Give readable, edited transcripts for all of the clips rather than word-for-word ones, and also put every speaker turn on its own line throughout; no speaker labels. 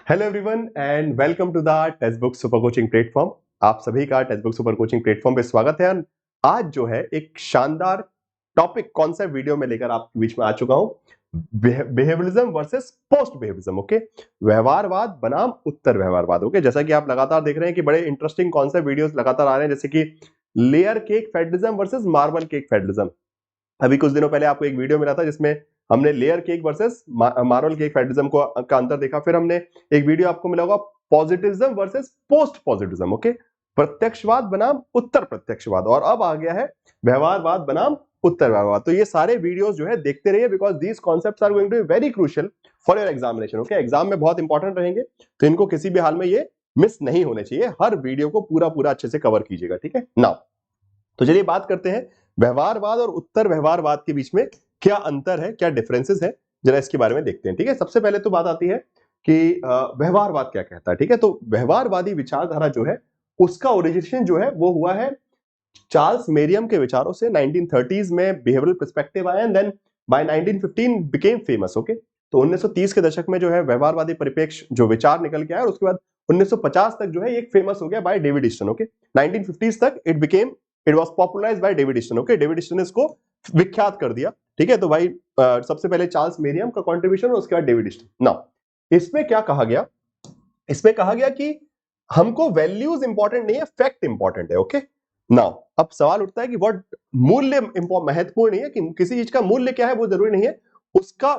Hello everyone and welcome to the text book super coaching platform. आप सभी का text book super coaching platform पे स्वागत है। आज जो है एक शानदार टॉपिक कॉन्सेप्ट वीडियो में लेकर आपके बीच में आ चुका हूं। Behaviourism versus post behaviourism. Okay, व्यवहारवाद बनाम उत्तर व्यवहारवाद। ओके, जैसा कि आप लगातार देख रहे हैं कि बड़े इंटरेस्टिंग कॉन्सेप्ट वीडियोस लगातार आ रहे हैं, जैसे कि layer cake federalism versus marble cake federalism. अभी कुछ दिनों पहले आपको एक वीडियो मिला था जिसमें हमने layer cake versus marble cake federalism को का अंतर देखा। फिर हमने एक वीडियो आपको मिला होगा positivism versus post positivism. Okay, प्रत्यक्षवाद बनाम उत्तर प्रत्यक्षवाद। और अब आ गया है व्यवहारवाद बनाम उत्तर व्यवहारवाद। तो ये सारे वीडियोस जो है देखते रहिए, because these concepts are going to be very crucial for your examination. Okay, exam में बहुत इंपॉर्टेंट रहेंगे, तो इनको किसी भी हाल में ये मिस नहीं होने चाहिए। हर वीडियो को पूरा पूरा अच्छे से कवर कीजिएगा, ठीक है ना। तो चलिए बात करते हैं व्यवहारवाद और उत्तर व्यवहारवाद के बीच में क्या अंतर है, क्या डिफरेंसेस है, जरा इसके बारे में देखते हैं। ठीक है, सबसे पहले तो बात आती है कि व्यवहारवाद क्या कहता है। ठीक है, तो व्यवहारवादी विचारधारा जो है उसका ओरिजिनेशन जो है वो हुआ है चार्ल्स मेरियम के विचारों से। 1930s में बिहेवियरल पर्सपेक्टिव आया and then by 1915 became famous. Okay, तो 1930 के दशक में जो है व्यवहारवादी परिप्रेक्ष्य जो विचार निकल के आया, और उसके बाद 1950 तक जो है एक फेमस हो गया bye David Easton. Okay, 1950s तक it was popularised by David Easton. Okay, David Easton ने इसको विख्यात कर दिया। ठीक है, तो भाई सबसे पहले चार्ल्स मेरियम का कंट्रीब्यूशन और उसके बाद डेविड ईस्टन। नाउ इसमें क्या कहा गया, इसमें कहा गया कि हमको वैल्यूज इंपॉर्टेंट नहीं है, फैक्ट इंपॉर्टेंट है। ओके, नाउ अब सवाल उठता है कि व्हाट मूल्य महत्वपूर्ण नहीं है, कि किसी चीज का मूल्य क्या है वो जरूरी नहीं है, उसका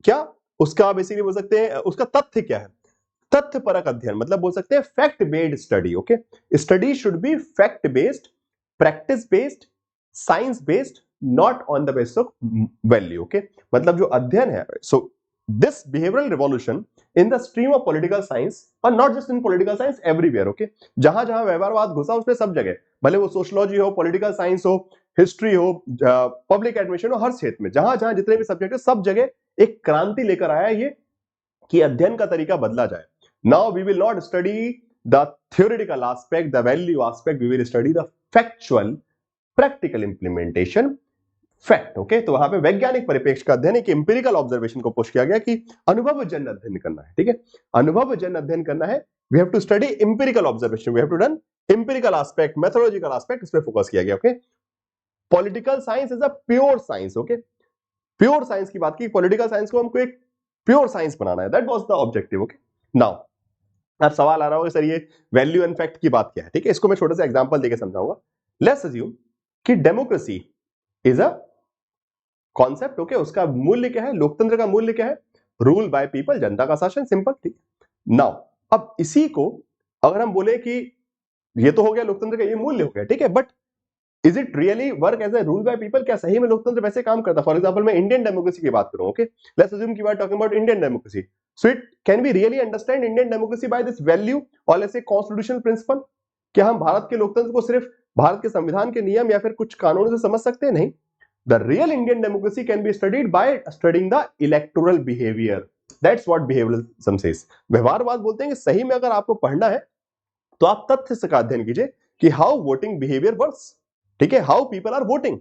क्या, उसका बेसिकली बोल सकते हैं उसका तथ्य क्या है। तथ्य परक अध्ययन मतलब बोल सकते हैं fact based study. Okay, study should be fact based, practice based, science based, not on the basis of value. Okay, मतलब जो अध्ययन है, so this behavioural revolution in the stream of political science, और not just in political science, everywhere. Okay, जहां जहां व्यवहारवाद घुसा उसमें सब जगह, भले वो सोशियोलॉजी हो, पॉलिटिकल साइंस हो, हिस्ट्री हो, पब्लिक एडमिनिस्ट्रेशन हो, हर क्षेत्र में जहां जहां जितने भी सब्जेक्ट है सब जगह एक क्रांति लेकर आया ये कि अध्ययन का तरीका बदला जाए। Now we will not study the theoretical aspect, the value aspect, we will study the factual practical implementation fact. Okay, तो वहां पे वैज्ञानिक परिप्रेक्ष्य का अध्ययन, एक इंपिरिकल ऑब्जर्वेशन को पुश किया गया कि अनुभवजन्य अध्ययन करना है। ठीक है, अनुभवजन्य अध्ययन करना है, we have to study empirical observation, we have to done empirical aspect, methodological aspect, इस पे फोकस किया गया। Okay, political science is a pure science. Okay, pure science की बात की, पॉलिटिकल साइंस को हमको एक प्योर साइंस बनाना है, that was the objective. Okay, now अब सवाल आ रहा होगा सर ये वैल्यू एंड फैक्ट की बात क्या है। ठीक है, इसको मैं छोटा सा एग्जांपल देके समझाऊंगा। लेट्स अज्यूम कि democracy is a concept. Okay, उसका मूल्य क्या है, लोकतंत्र का मूल्य क्या है, रूल बाय पीपल, जनता का शासन, सिंपल। ठीक, नाउ अब इसी को अगर हम बोले कि ये तो हो गया लोकतंत्र का ये मूल्य हो गया, ठीक है, but is it really work as a rule by people, क्या सही में लोकतंत्र वैसे काम करता? फॉर एग्जांपल मैं इंडियन डेमोक्रेसी की बात करूं। ओके, लेट्स अज्यूम कि we are talking about Indian democracy, so it can be really understand Indian democracy by this value और लेट्स से कॉन्स्टिट्यूशनल प्रिंसिपल। क्या हम भारत के लोकतंत्र को सिर्फ भारत के संविधान के नियम या फिर कुछ कानूनों से समझ सकते हैं? नहीं, the real Indian democracy can be studied by studying the electoral behaviour, that's what behaviouralism says. व्यवहारवाद बोलते हैं कि सही में अगर आपको पढ़ना है तो आप तथ्य से का अध्ययन कीजिए कि हाउ वोटिंग बिहेवियर वर्क्स। ठीक है, how people are voting.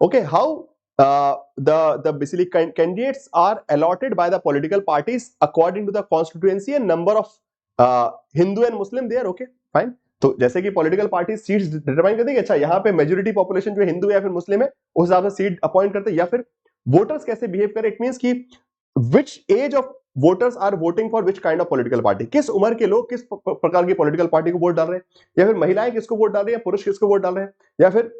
Okay, how the basically candidates are allotted by the political parties according to the constituency and number of Hindu and Muslim there. Okay, fine. तो जैसे कि political party seats determine करती है, अच्छा यहाँ पे majority population जो हिंदू या फिर मुस्लिम है उस हिसाब से सीट अपॉइंट करते हैं, या फिर वोटर्स कैसे बिहेव करें। इट मींस कि which age of voters are voting for which kind of political party, किस उम्र के लोग किस प्रकार की पॉलिटिकल पार्टी को वोट डाल रहे हैं, या फिर महिलाएं किसको वोट डाल रही है, पुरुष किसको वोट डाल रहे हैं, या फिर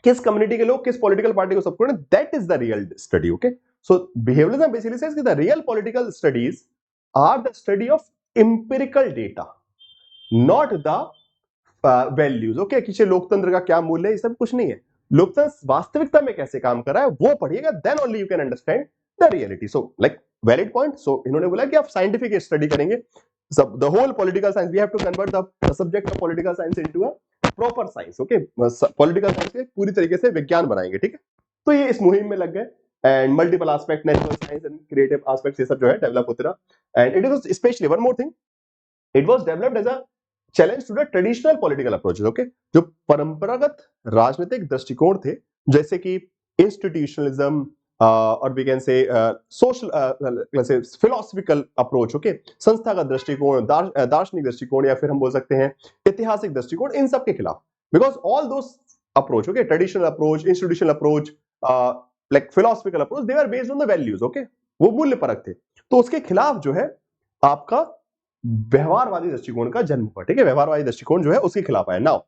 किस कम्युनिटी के लोग किस पॉलिटिकल पार्टी को सपोर्ट करें। That is the real study. Okay, so behaviourism basically says कि the real political studies are the study of empirical data, not the values. Okay, किसी लोकतंत्र का क्या मूल्य है, ये सब कुछ नहीं है, लोकतंत्र वास्तविकता में कैसे काम कर रहा है वो पढ़िएगा, then only you can understand the reality. So like valid point. So इन्होंने बोला कि आप साइंटिफिक स्टडी करेंगे, सब the whole political science, we have to convert the subject of political science into a proper science. Okay, political science के पूरी तरीके से विज्ञान बनाएंगे। ठीक है, तो ये इस मुहिम में लग गए and multiple aspect, natural science and creative aspects, ये सब जो है डेवलप होते रहा। And it was specially one more thing, it was developed as a challenge to the traditional political approaches. Okay, जो परंपरागत राजनीतिक दृष्टिकोण थे, जैसे कि इंस्टीट्यूशनलिज्म, और we can say social philosophical approach, okay, संस्थागत दृष्टिकोण, दार्शनिक दृष्टिकोण, या फिर हम बोल सकते हैं ऐतिहासिक दृष्टिकोण, इन सब के खिलाफ। Because all those approach, okay, traditional approach, institutional approach, like philosophical approach, they are based on the values, okay, वो मूल्य परक थे। तो उसके खिलाफ जो है आपका व्यवहारवादी दृष्टिकोण का जन्म हुआ, ठीक है, व्यवहारवादी दृष्टिकोण जो है उसके खिलाफ आया। नाउ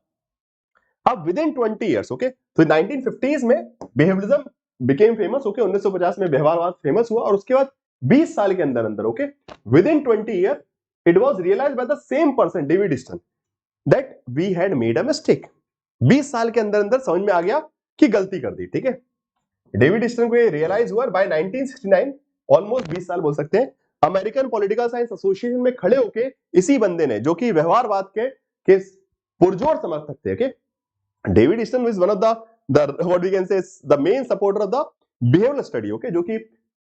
अब विद इन 20 ईयर्स, ओके, तो 1950s में बिहेवियरिज्म बिकेम फेमस, ओके, 1950 में व्यवहारवाद फेमस हुआ, और उसके बाद 20 साल के अंदर अंदर, okay, within 20 year it was realised by the same person David Easton that we had made a mistake. 20 साल के अंदर अंदर समझ में आ गया कि गलती कर दी, ठीक है। डेविड ईस्टन को ये रियलाइज हुआ बाय 1969, ऑलमोस्ट 20 साल बोल सकते हैं। अमेरिकन पॉलिटिकल साइंस एसोसिएशन में खड़े होके इसी बंदे ने, जो कि व्यवहारवाद के पुरजोर समर्थक थे, okay, David Easton is one of the what we can say is the main supporter of the behavioral study, okay, जो कि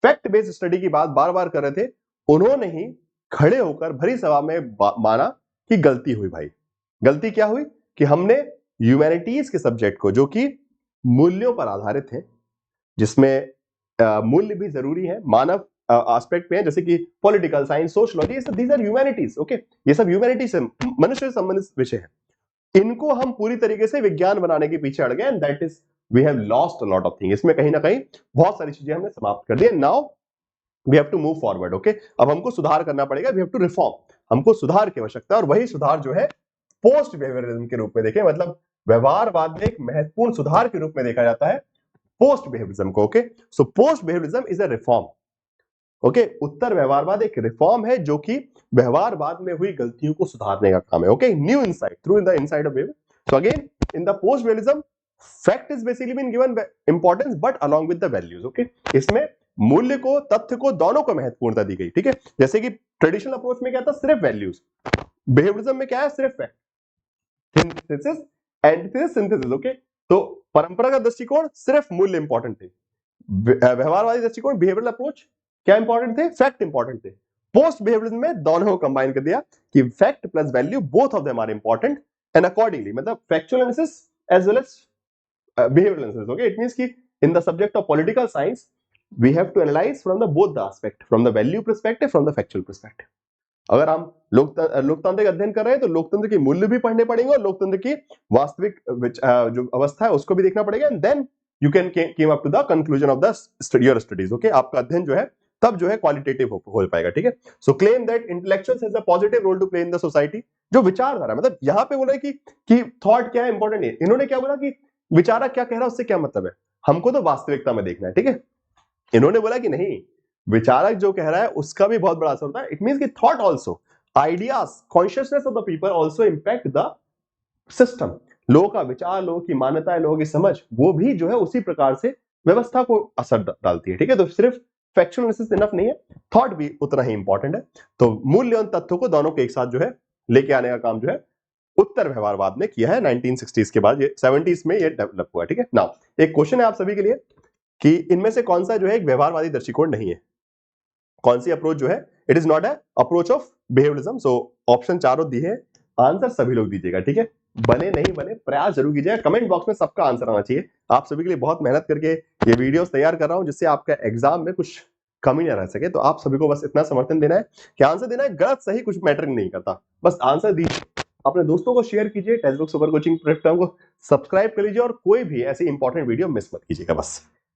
फैक्ट बेस्ड स्टडी की बात बार बार कर रहे थे। उन्होंने ही खड़े होकर भरी सभा में माना कि गलती हुई भाई। गलती क्या हुई कि हमने ह्यूमैनिटीज के सब्जेक्ट को, जो कि मूल्यों पर आधारित है, जिसमें मूल्य भी जरूरी है, मानव एस्पेक्ट पे है, जैसे कि political science, sociology, these are humanities, okay, ये सब ह्यूमैनिटीज है, मनुष्य से संबंधित विषय है। इनको हम पूरी तरीके से विज्ञान बनाने के पीछे अड़ गए, and that is we have lost a lot of thing. इसमें कहीं ना कहीं बहुत सारी चीजें हमने समाप्त कर दी। Now we have to move forward, okay, अब हमको सुधार करना पड़ेगा, वी हैव टू रिफॉर्म, हमको सुधार की आवश्यकता है, और वही सुधार जो है पोस्ट बिहेवियरिज्म के रूप में देखें, मतलब व्यवहारवाद में एक महत्वपूर्ण सुधार के रूप में देखा जाता है पोस्ट बिहेवियरिज्म को, okay. So post behaviourism is a reform, okay, उत्तर व्यवहारवाद एक रिफॉर्म है जो कि व्यवहारवाद में हुई गलतियों को सुधारने का काम है, okay, new insight through the insight of behaviour. So again in the post behaviourism fact is basically been given importance but along with the values, okay, इसमें मूल्य को, तथ्य को, दोनों को महत्वपूर्णता दी गई, ठीक है। जैसे कि ट्रेडिशनल अप्रोच में क्या था, सिर्फ वैल्यूज, बिहेवियरिज्म में क्या है, सिर्फ fact, synthesis, antithesis, synthesis, okay. तो परंपरागत दृष्टिकोण सिर्फ मूल्य इंपॉर्टेंट थे, व्यवहारवादी दृष्टिकोण बिहेवियरल अप्रोच क्या इंपॉर्टेंट थे, फैक्ट इंपॉर्टेंट थे। पोस्ट बिहेवियरिज्म में दोनों को कंबाइन कर दिया कि fact plus value both of them are important, and accordingly, मतलब factual analysis as well as behavioral analysis, okay, it means ki in the subject of political science we have to analyze from the both the aspect, from the value perspective, from the factual perspective। अगर हम लोकतांत्रिक अध्ययन कर रहे हैं तो लोकतंत्र के मूल्य भी पढ़ने पड़ेंगे, और लोकतंत्र की वास्तविक जो अवस्था है उसको भी देखना पड़ेगा, and then you can came up to the conclusion of the your studies, okay. आपका अध्ययन जो है तब जो है क्वालिटेटिव हो पाएगा, ठीक है। So claim that intellectuals has a positive role to play in the society, जो विचारधारा, मतलब यहाँ पे बोला कि थॉट क्या है इंपॉर्टेंट है, इन्होंने क्या बोला कि विचारक क्या कह रहा है उससे क्या मतलब है, हमको तो वास्तविकता में देखना है, ठीक है। इन्होंने बोला कि नहीं, विचारक जो कह रहा है उसका भी बहुत बड़ा असर होता है। इट मींस कि thought also, ideas, consciousness of the people also impact the system. लोगों का विचार, लोगों की मान्यताएं, लोगों की समझ, वो भी जो है उसी प्रकार से व्यवस्था को असर डालती है, ठीक है। तो सिर्फ फैक्चुअल एनालिसिस इनफ नहीं है, थॉट भी उतना ही इंपॉर्टेंट है। तो मूल्य और तथ्यों को दोनों को एक साथ जो है लेके आने का काम जो है उत्तर व्यवहारवाद ने किया है 1960s के बाद, ये 70s में ये डेवलप हुआ, ठीक है। नाउ एक क्वेश्चन है आप सभी के लिए कि इनमें से कौन सा जो है एक व्यवहारवादी दृष्टिकोण नहीं है, कौन सी अप्रोच जो है it is not a approach of behaviourism. So option चारों दिए हैं, आंसर सभी लोग दीजिएगा, ठीक है। बने नहीं बने प्रयास जरूर कीजिएगा, कमेंट बॉक्स में सबका आंसर आना चाहिए। आप सभी के लिए बहुत मेहनत करके ये वीडियोस तैयार कर रहा हूं, जिससे आपका एग्जाम में कुछ कमी ना रह सके। तो आप सभी को बस इतना समर्थन देना है कि आंसर देना है, गलत सही कुछ मैटर नहीं करता, बस आंसर दीजिए। अपने दोस्तों को शेयर कीजिए, text book super coaching platform को सब्सक्राइब कर लीजिए, और कोई भी ऐसी इंपॉर्टेंट वीडियो मिस मत कीजिएगा।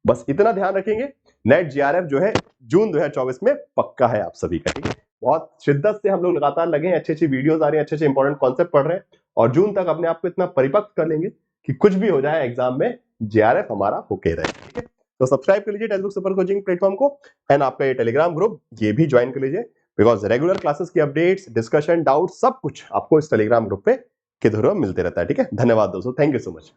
बस इतना ध्यान रखेंगे। नेट जीआरएफ जो है जून 2024 में पक्का है आप सभी का, ठीक है। बहुत शिद्दत से हम लोग लगातार लगे हैं, अच्छी अच्छी वीडियोस आ रही हैं, अच्छे अच्छे इंपॉर्टेंट कॉन्सेप्ट पढ़ रहे हैं, और जून तक अपने आप को इतना परिपक्व कर लेंगे कि कुछ भी हो जाए एग्जाम में जीआरएफ हमारा होके रहे, ठीक है। तो सब्सक्राइब कर लीजिए text book super coaching platform को, एंड आपका ये टेलीग्राम ग्रुप ये भी ज्वाइन कर लीजिए, बिकॉज रेगुलर क्लासेस की अपडेट्स, डिस्कशन, डाउट सब कुछ आपको इस टेलीग्राम ग्रुप पे के थ्रू मिलते रहता है, ठीक है। धन्यवाद दोस्तों, थैंक यू सो मच।